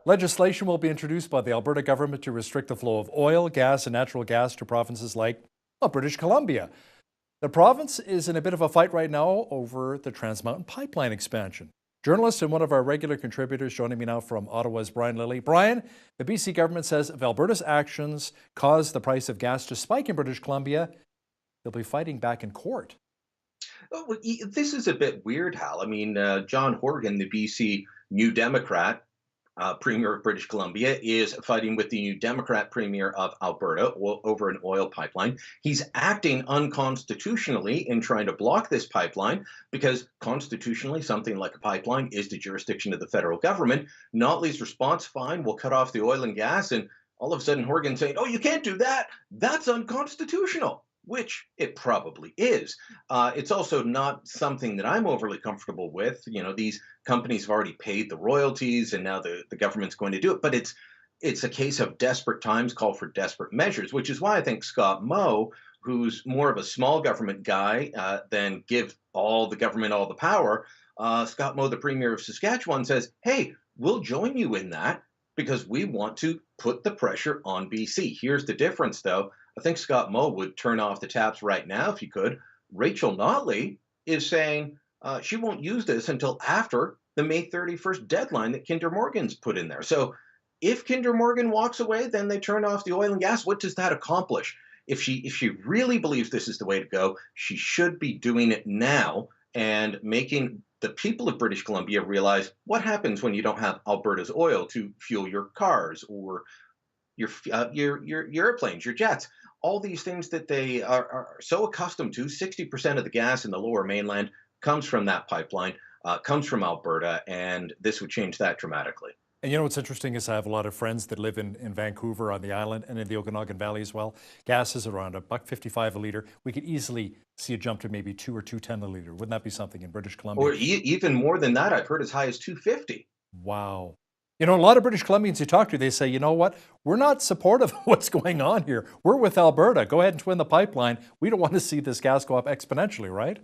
Legislation will be introduced by the Alberta government to restrict the flow of oil, gas, and natural gas to provinces like British Columbia. The province is in a bit of a fight right now over the Trans Mountain pipeline expansion. Journalist and one of our regular contributors joining me now from Ottawa's Brian Lilley. Brian, the BC government says if Alberta's actions cause the price of gas to spike in British Columbia, they'll be fighting back in court. Oh, well, this is a bit weird, Hal. I mean, John Horgan, the BC New Democrat, Premier of British Columbia, is fighting with the New Democrat Premier of Alberta over an oil pipeline. He's acting unconstitutionally in trying to block this pipeline because constitutionally, something like a pipeline is the jurisdiction of the federal government. Notley's response, fine, we'll cut off the oil and gas. And all of a sudden, Horgan saying, oh, you can't do that. That's unconstitutional, which it probably is. It's also not something that I'm overly comfortable with. You know, these companies have already paid the royalties and now the government's going to do it. But it's a case of desperate times call for desperate measures, which is why I think Scott Moe, who's more of a small government guy than give all the government all the power, Scott Moe, the Premier of Saskatchewan, says, hey, we'll join you in that because we want to put the pressure on BC. Here's the difference, though. I think Scott Moe would turn off the taps right now if he could. Rachel Notley is saying she won't use this until after the May 31st deadline that Kinder Morgan's put in there. So if Kinder Morgan walks away, then they turn off the oil and gas. What does that accomplish? If she really believes this is the way to go, she should be doing it now and making the people of British Columbia realize what happens when you don't have Alberta's oil to fuel your cars or your airplanes, your jets, all these things that they are so accustomed to. 60% of the gas in the Lower Mainland comes from that pipeline, comes from Alberta, and this would change that dramatically. And you know what's interesting is I have a lot of friends that live in Vancouver on the island and in the Okanagan Valley as well. Gas is around $1.55 a litre. We could easily see a jump to maybe $2 or $2.10 a litre. Wouldn't that be something in British Columbia? Or even more than that, I've heard as high as 250. Wow. You know, a lot of British Columbians you talk to, they say, you know what? We're not supportive of what's going on here. We're with Alberta. Go ahead and twin the pipeline. We don't want to see this gas go up exponentially, right?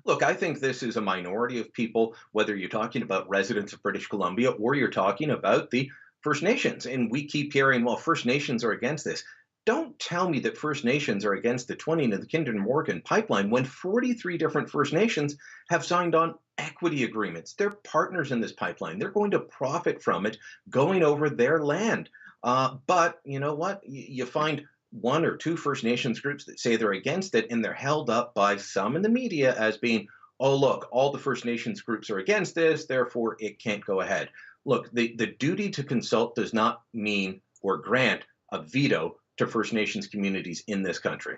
Look, I think this is a minority of people, whether you're talking about residents of British Columbia or you're talking about the First Nations. And we keep hearing, well, First Nations are against this. Don't tell me that First Nations are against the twinning of the Kinder Morgan pipeline when 43 different First Nations have signed on equity agreements. They're partners in this pipeline. They're going to profit from it going over their land. But you know what? You find one or two First Nations groups that say they're against it, and they're held up by some in the media as being, oh, look, all the First Nations groups are against this, therefore it can't go ahead. Look, the duty to consult does not mean or grant a veto to First Nations communities in this country.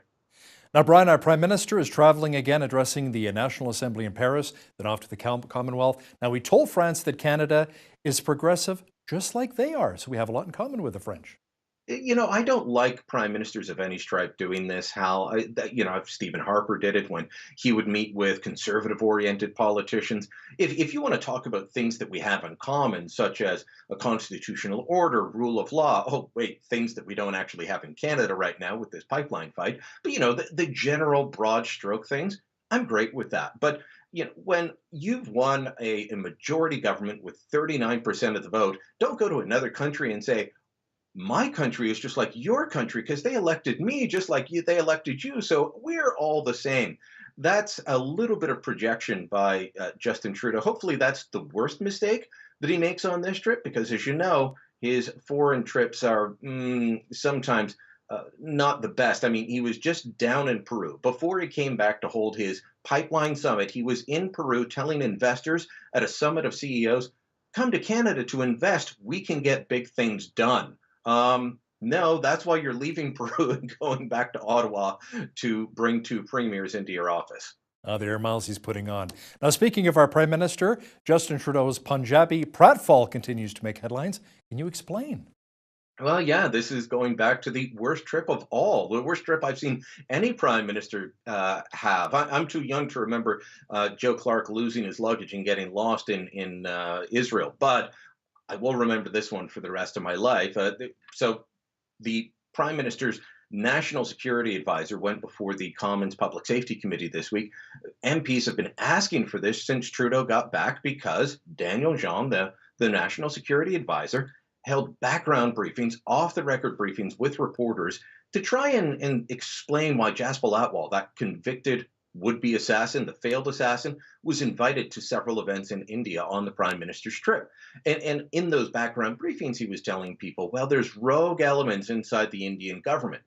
Now, Brian, our Prime Minister is traveling again, addressing the National Assembly in Paris, then off to the Commonwealth. Now, we told France that Canada is progressive just like they are, so we have a lot in common with the French. You know, I don't like prime ministers of any stripe doing this, Hal. Stephen Harper did it when he would meet with conservative-oriented politicians. If you want to talk about things that we have in common, such as a constitutional order, rule of law, oh, wait, things that we don't actually have in Canada right now with this pipeline fight, but, you know, the general broad stroke things, I'm great with that. But, you know, when you've won a majority government with 39% of the vote, don't go to another country and say, my country is just like your country because they elected me just like they elected you. So we're all the same. That's a little bit of projection by Justin Trudeau. Hopefully that's the worst mistake that he makes on this trip because, as you know, his foreign trips are sometimes not the best. I mean, he was just down in Peru. Before he came back to hold his pipeline summit, he was in Peru telling investors at a summit of CEOs, come to Canada to invest. We can get big things done. No, that's why you're leaving Peru and going back to Ottawa to bring two premiers into your office. The air miles he's putting on. Now, speaking of our Prime Minister, Justin Trudeau's Punjabi pratfall continues to make headlines. Can you explain? Well, yeah, this is going back to the worst trip of all, the worst trip I've seen any prime minister have. I'm too young to remember Joe Clark losing his luggage and getting lost in Israel, but I will remember this one for the rest of my life. So the Prime Minister's National Security Advisor went before the Commons Public Safety Committee this week. MPs have been asking for this since Trudeau got back because Daniel Jean, the National Security Advisor, held background briefings, off the record briefings with reporters to try and explain why Jaspal Atwal, that convicted would be assassin, the failed assassin, was invited to several events in India on the prime minister's trip. And in those background briefings, he was telling people, well, there's rogue elements inside the Indian government.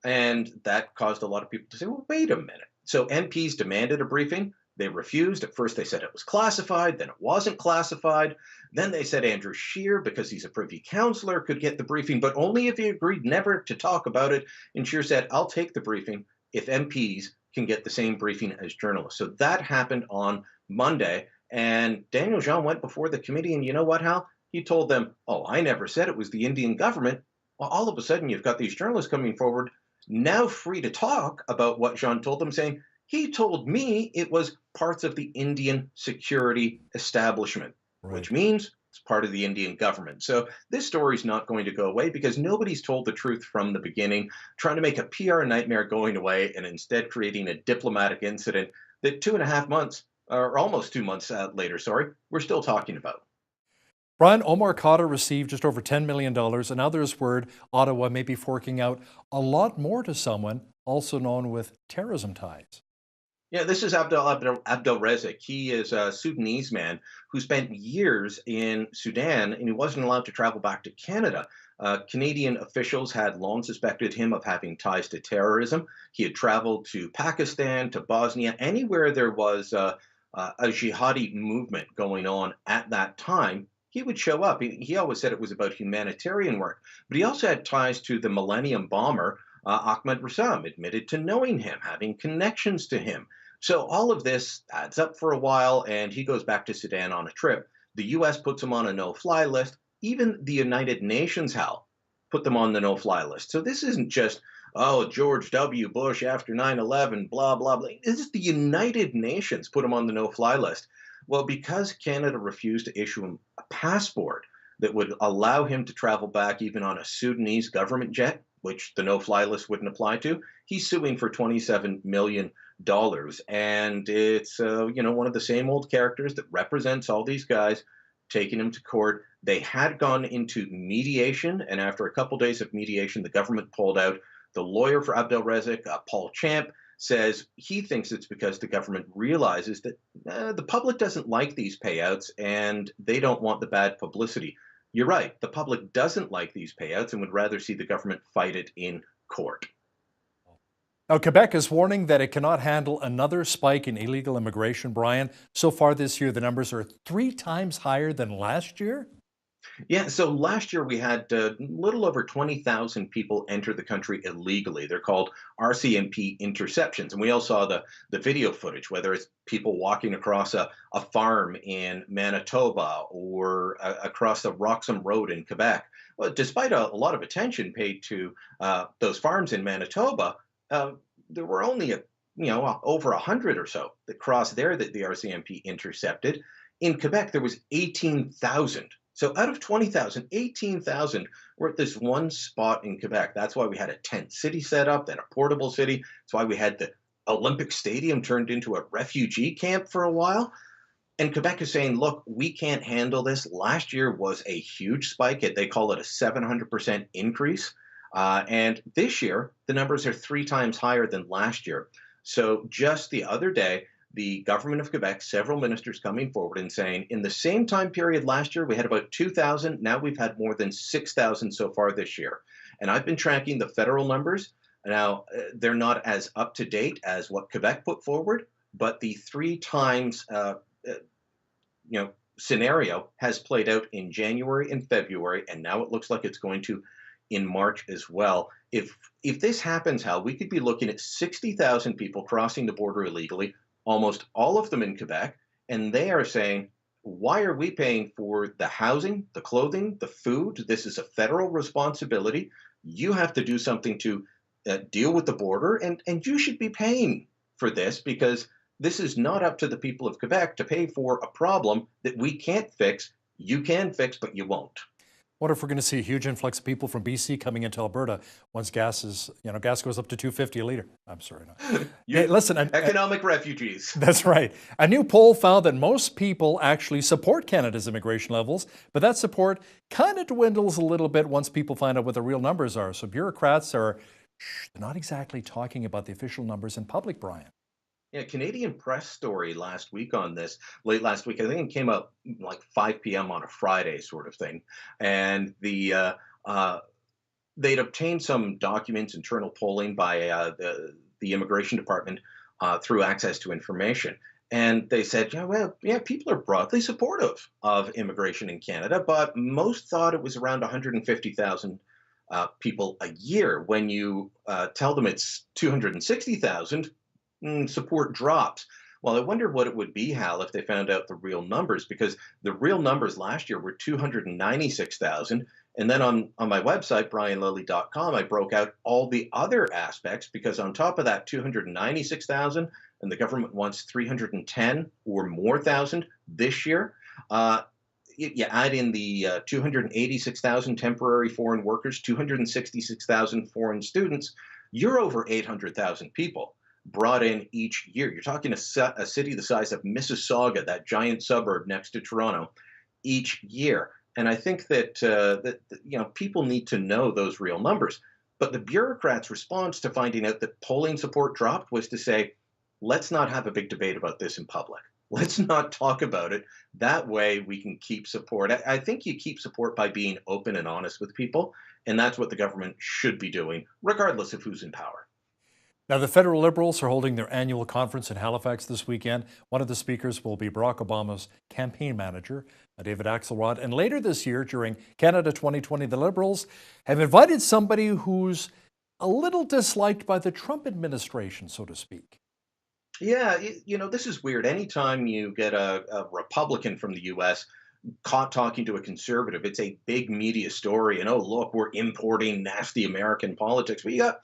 And that caused a lot of people to say, well, wait a minute. So MPs demanded a briefing. They refused. At first, they said it was classified. Then it wasn't classified. Then they said Andrew Scheer, because he's a privy councillor, could get the briefing, but only if he agreed never to talk about it. And Scheer said, I'll take the briefing if MPs can get the same briefing as journalists. So that happened on Monday. And Daniel Jean went before the committee. And you know what, Hal? He told them, oh, I never said it was the Indian government. Well, all of a sudden, you've got these journalists coming forward, now free to talk about what Jean told them, saying, he told me it was parts of the Indian security establishment, Right. which means it's part of the Indian government. So this story is not going to go away because nobody's told the truth from the beginning, trying to make a PR nightmare going away and instead creating a diplomatic incident that 2.5 months, or almost 2 months later, sorry, we're still talking about. Brian, Omar Khadr received just over $10 million, and now there's word Ottawa may be forking out a lot more to someone also known with terrorism ties. Yeah, this is Abdel Rezik. He is a Sudanese man who spent years in Sudan and he wasn't allowed to travel back to Canada. Canadian officials had long suspected him of having ties to terrorism. He had traveled to Pakistan, to Bosnia, anywhere there was a jihadi movement going on at that time. He would show up. He always said it was about humanitarian work, but he also had ties to the Millennium Bomber. Ahmed Rassam admitted to knowing him, having connections to him. So all of this adds up for a while, and he goes back to Sudan on a trip. The U.S. puts him on a no-fly list. Even the United Nations, Hal, put them on the no-fly list. So this isn't just, oh, George W. Bush after 9/11, blah, blah, blah. This is the United Nations put him on the no-fly list. Well, because Canada refused to issue him a passport that would allow him to travel back even on a Sudanese government jet, which the no-fly list wouldn't apply to, he's suing for $27 million. And it's, one of the same old characters that represents all these guys, taking him to court. They had gone into mediation, and after a couple days of mediation, the government pulled out. The lawyer for Abdel Rezik, Paul Champ, says he thinks it's because the government realizes that the public doesn't like these payouts and they don't want the bad publicity. You're right. The public doesn't like these payouts and would rather see the government fight it in court. Now, Quebec is warning that it cannot handle another spike in illegal immigration, Brian. So far this year, the numbers are 3 times higher than last year. Yeah, so last year we had a little over 20,000 people enter the country illegally. They're called RCMP interceptions. And we all saw the video footage, whether it's people walking across a farm in Manitoba or across the Roxham Road in Quebec. Well, despite a lot of attention paid to those farms in Manitoba, there were only over 100 or so that crossed there that the RCMP intercepted. In Quebec, there was 18,000. So out of 20,000, 18,000 were at this one spot in Quebec. That's why we had a tent city set up, then a portable city. That's why we had the Olympic Stadium turned into a refugee camp for a while. And Quebec is saying, look, we can't handle this. Last year was a huge spike. They call it a 700% increase. And this year, the numbers are 3 times higher than last year. So just the other day, the government of Quebec, several ministers coming forward and saying, in the same time period last year, we had about 2,000. Now we've had more than 6,000 so far this year. And I've been tracking the federal numbers. Now, they're not as up to date as what Quebec put forward, but the 3 times scenario has played out in January and February, and now it looks like it's going to in March as well. If this happens, Hal, we could be looking at 60,000 people crossing the border illegally, almost all of them in Quebec, and they are saying, why are we paying for the housing, the clothing, the food? This is a federal responsibility. You have to do something to deal with the border, and you should be paying for this because this is not up to the people of Quebec to pay for a problem that we can't fix. You can fix, but you won't. What if we're going to see a huge influx of people from BC coming into Alberta once gas goes up to 250 a liter? I'm sorry. No. Hey, You listen, economic refugees. that's right. A new poll found that most people actually support Canada's immigration levels, but that support kind of dwindles a little bit once people find out what the real numbers are. So bureaucrats are they're not exactly talking about the official numbers in public, Brian. Yeah, Canadian press story last week on this, late last week. I think it came out like 5 p.m. on a Friday, sort of thing. And uh, they'd obtained some documents, internal polling by the immigration department through access to information. And they said, yeah, well, yeah, people are broadly supportive of immigration in Canada, but most thought it was around 150,000 people a year. When you tell them it's 260,000, support drops. Well, I wonder what it would be, Hal, if they found out the real numbers, because the real numbers last year were 296,000. And then on my website, brianlilley.com, I broke out all the other aspects because on top of that 296,000, and the government wants 310 or more thousand this year, uh, you add in the 286,000 temporary foreign workers, 266,000 foreign students, you're over 800,000 people brought in each year. You're talking a city the size of Mississauga, that giant suburb next to Toronto, each year. And I think that people need to know those real numbers. But the bureaucrats' response to finding out that polling support dropped was to say, let's not have a big debate about this in public. Let's not talk about it. That way we can keep support. I think you keep support by being open and honest with people. And that's what the government should be doing, regardless of who's in power. Now, the federal Liberals are holding their annual conference in Halifax this weekend. One of the speakers will be Barack Obama's campaign manager, David Axelrod. And later this year, during Canada 2020, the Liberals have invited somebody who's a little disliked by the Trump administration, so to speak. Yeah, this is weird. Anytime you get a Republican from the US caught talking to a conservative, it's a big media story. And oh, look, we're importing nasty American politics. But you got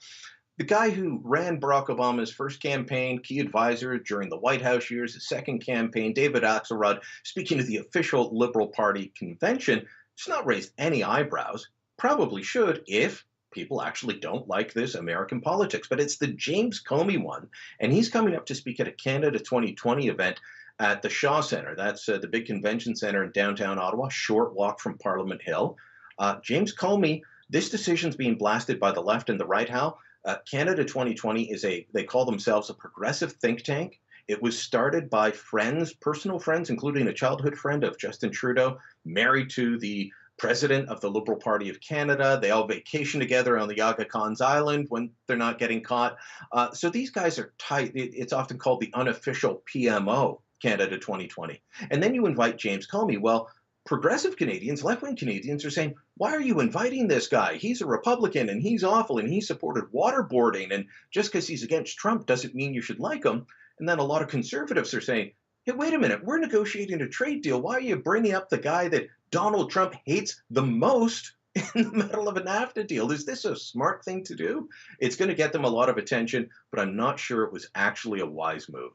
the guy who ran Barack Obama's first campaign, key advisor during the White House years, his second campaign, David Axelrod, speaking to the official Liberal Party convention, it's not raised any eyebrows. Probably should if people actually don't like this American politics. But it's the James Comey one, and he's coming up to speak at a Canada 2020 event at the Shaw Centre. That's the big convention centre in downtown Ottawa, short walk from Parliament Hill. James Comey, this decision's being blasted by the left and the right, Hal. Canada 2020 they call themselves a progressive think tank. It was started by friends, personal friends, including a childhood friend of Justin Trudeau, married to the president of the Liberal Party of Canada. They all vacation together on the Aga Khan's Island when they're not getting caught. So these guys are tight. It's often called the unofficial PMO, Canada 2020. And then you invite James Comey. Well, progressive Canadians, left-wing Canadians are saying, why are you inviting this guy? He's a Republican and he's awful and he supported waterboarding. And just because he's against Trump doesn't mean you should like him. And then a lot of conservatives are saying, hey, wait a minute, we're negotiating a trade deal. Why are you bringing up the guy that Donald Trump hates the most in the middle of a NAFTA deal? Is this a smart thing to do? It's going to get them a lot of attention, but I'm not sure it was actually a wise move.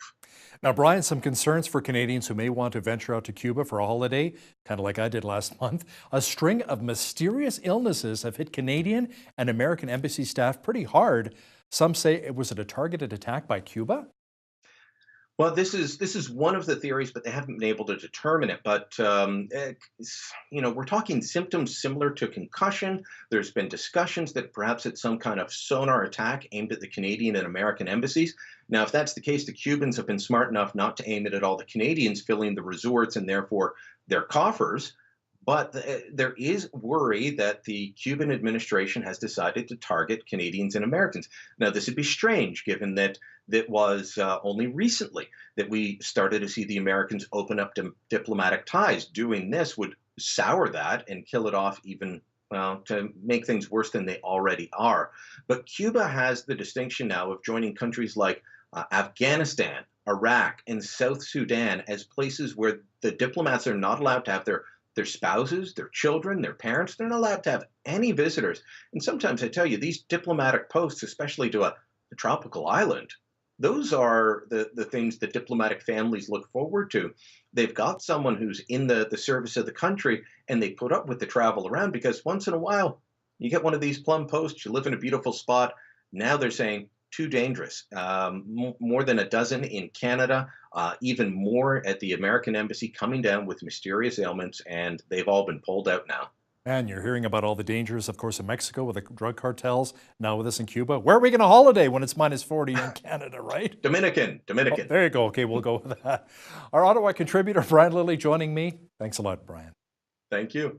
Now, Brian, some concerns for Canadians who may want to venture out to Cuba for a holiday, kind of like I did last month. A string of mysterious illnesses have hit Canadian and American embassy staff pretty hard. Some say it was a targeted attack by Cuba. Well, this is one of the theories, but they haven't been able to determine it. But we're talking symptoms similar to concussion. There's been discussions that perhaps it's some kind of sonar attack aimed at the Canadian and American embassies. Now, if that's the case, the Cubans have been smart enough not to aim it at all the Canadians filling the resorts and therefore their coffers. But there is worry that the Cuban administration has decided to target Canadians and Americans. Now, this would be strange given that it was only recently that we started to see the Americans open up diplomatic ties. Doing this would sour that and kill it off even, well, to make things worse than they already are. But Cuba has the distinction now of joining countries like Afghanistan, Iraq, and South Sudan as places where the diplomats are not allowed to have their spouses, their children, their parents. They're not allowed to have any visitors. And sometimes I tell you, these diplomatic posts, especially to a tropical island, those are the things that diplomatic families look forward to. They've got someone who's in the service of the country, and they put up with the travel around because once in a while you get one of these plum posts, you live in a beautiful spot. Now they're saying too dangerous. More than a dozen in Canada, even more at the American embassy coming down with mysterious ailments, and they've all been pulled out now. And you're hearing about all the dangers, of course, in Mexico with the drug cartels, now with us in Cuba. Where are we going to holiday when it's minus 40 in Canada, right? Dominican, Oh, Dominican. there you go. Okay, we'll go with that. Our Ottawa contributor, Brian Lilley, joining me. Thanks a lot, Brian. Thank you.